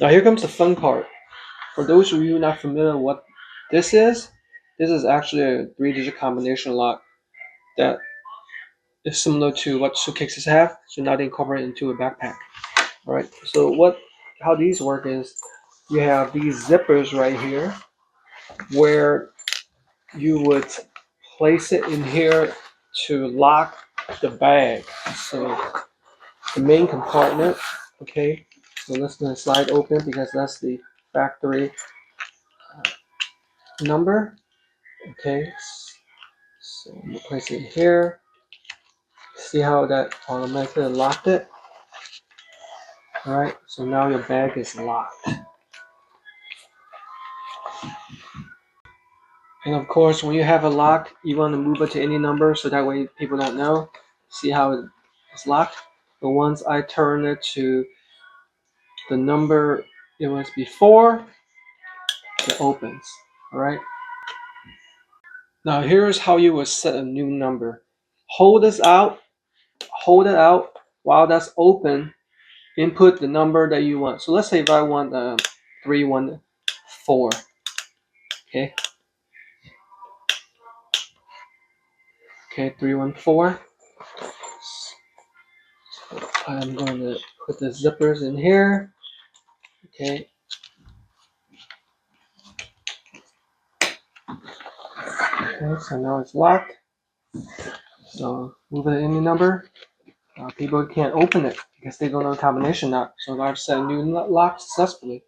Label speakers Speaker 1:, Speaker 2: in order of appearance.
Speaker 1: Now here comes the fun part. For those of you not familiar with what this is actually a three-digit combination lock that is similar to what suitcases have, so now they incorporate into a backpack. All right. So how these work is you have these zippers right here where you would place it in here to lock the bag. So the main compartment, okay. So let's gonna slide open because that's the factory number. Okay. So we'll place it here. See how that automatically locked it? Alright, so now your bag is locked. And of course, when you have a lock, you want to move it to any number so that way people don't know. See how it's locked? But once I turn it to the number it was before, it opens. Alright? Now here's how you would set a new number. Hold it out while that's open. Input the number that you want. So let's say if I want 314, okay? Okay, 314. So I'm going to put the zippers in here. Okay. Okay, so now it's locked. So move it any number. People can't open it because they don't know the combination now. So I've set a new lock successfully.